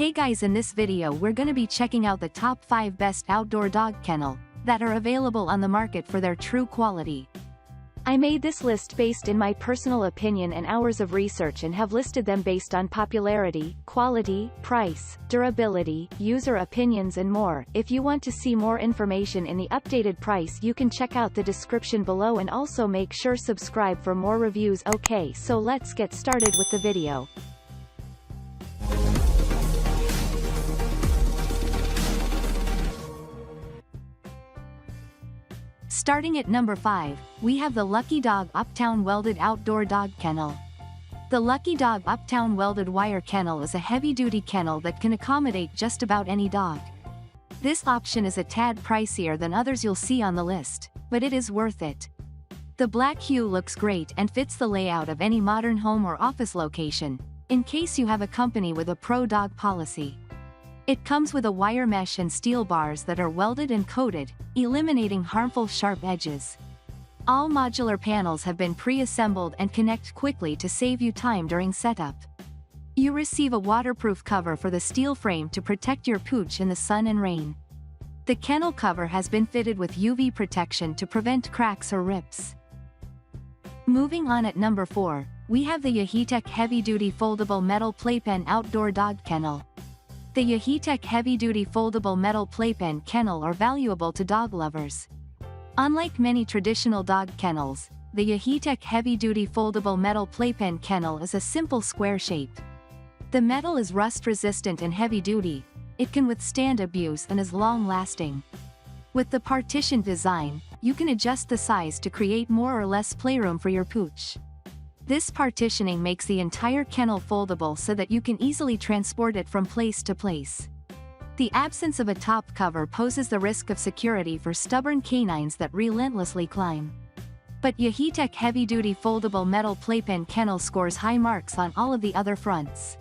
Hey guys, in this video we're gonna be checking out the top 5 best outdoor dog kennel that are available on the market for their true quality. I made this list based in my personal opinion and hours of research and have listed them based on popularity, quality, price, durability, user opinions and more. If you want to see more information in the updated price, you can check out the description below and also make sure subscribe for more reviews. Okay, so let's get started with the video. Starting at number 5, we have the Lucky Dog Uptown Welded Outdoor Dog Kennel. The Lucky Dog Uptown Welded Wire Kennel is a heavy-duty kennel that can accommodate just about any dog. This option is a tad pricier than others you'll see on the list, but it is worth it. The black hue looks great and fits the layout of any modern home or office location, in case you have a company with a pro-dog policy. It comes with a wire mesh and steel bars that are welded and coated, eliminating harmful sharp edges. All modular panels have been pre-assembled and connect quickly to save you time during setup. You receive a waterproof cover for the steel frame to protect your pooch in the sun and rain. The kennel cover has been fitted with UV protection to prevent cracks or rips. Moving on, at number 4, we have the Yaheetech Heavy-Duty Foldable Metal Playpen Outdoor Dog Kennel. The Yaheetech heavy-duty foldable metal playpen kennel are valuable to dog lovers. Unlike many traditional dog kennels, the Yaheetech heavy-duty foldable metal playpen kennel is a simple square shape. The metal is rust-resistant and heavy-duty, it can withstand abuse and is long-lasting. With the partition design, you can adjust the size to create more or less playroom for your pooch. This partitioning makes the entire kennel foldable so that you can easily transport it from place to place. The absence of a top cover poses the risk of security for stubborn canines that relentlessly climb. But Yaheetech heavy-duty foldable metal playpen kennel scores high marks on all of the other fronts.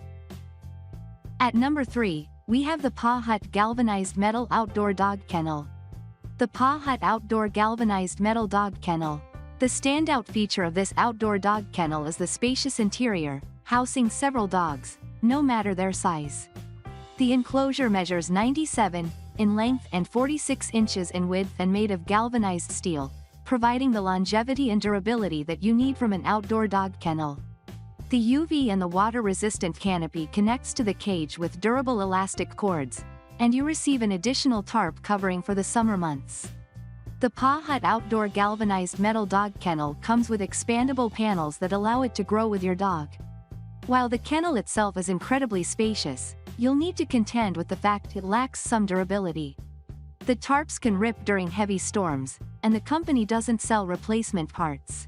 At number 3, we have the Paw Hut Galvanized Metal Outdoor Dog Kennel. The Paw Hut Outdoor Galvanized Metal Dog Kennel. The standout feature of this outdoor dog kennel is the spacious interior, housing several dogs, no matter their size. The enclosure measures 97 in length and 46 inches in width and made of galvanized steel, providing the longevity and durability that you need from an outdoor dog kennel. The UV and the water-resistant canopy connects to the cage with durable elastic cords, and you receive an additional tarp covering for the summer months. The Paw Hut Outdoor Galvanized Metal Dog Kennel comes with expandable panels that allow it to grow with your dog. While the kennel itself is incredibly spacious, you'll need to contend with the fact it lacks some durability. The tarps can rip during heavy storms, and the company doesn't sell replacement parts.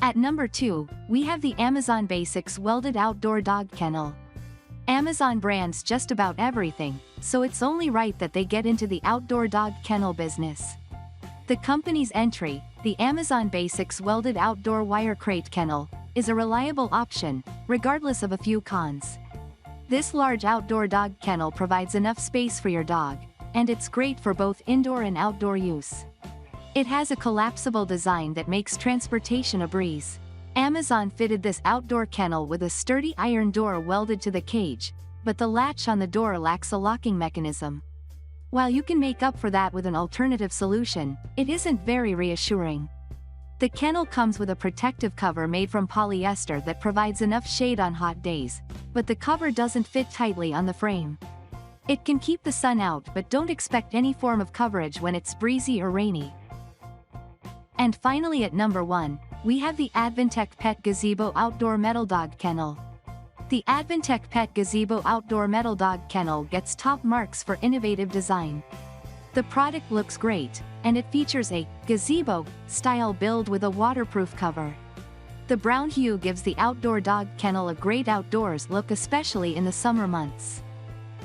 At number 2, we have the Amazon Basics Welded Outdoor Dog Kennel. Amazon brands just about everything, so it's only right that they get into the outdoor dog kennel business. The company's entry, the Amazon Basics Welded Outdoor Wire Crate Kennel, is a reliable option, regardless of a few cons. This large outdoor dog kennel provides enough space for your dog, and it's great for both indoor and outdoor use. It has a collapsible design that makes transportation a breeze. Amazon fitted this outdoor kennel with a sturdy iron door welded to the cage, but the latch on the door lacks a locking mechanism. While you can make up for that with an alternative solution, it isn't very reassuring. The kennel comes with a protective cover made from polyester that provides enough shade on hot days, but the cover doesn't fit tightly on the frame. It can keep the sun out, but don't expect any form of coverage when it's breezy or rainy. And finally, at number 1, we have the Yaheetech Pet Gazebo Outdoor Metal Dog Kennel. The Yaheetech Pet Gazebo Outdoor Metal Dog Kennel gets top marks for innovative design. The product looks great, and it features a gazebo-style build with a waterproof cover. The brown hue gives the outdoor dog kennel a great outdoors look, especially in the summer months.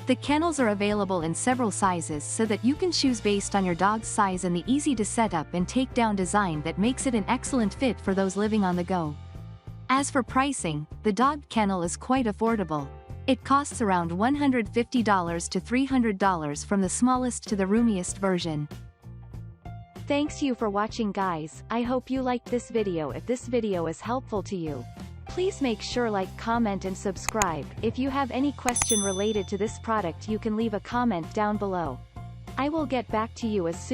The kennels are available in several sizes so that you can choose based on your dog's size and the easy-to-set-up and take-down design that makes it an excellent fit for those living on the go. As for pricing, the dog kennel is quite affordable. It costs around $150 to $300 from the smallest to the roomiest version. Thanks you for watching, guys. I hope you liked this video. If this video is helpful to you, Please make sure like, comment and subscribe. If you have any question related to this product you can leave a comment down below. I will get back to you as soon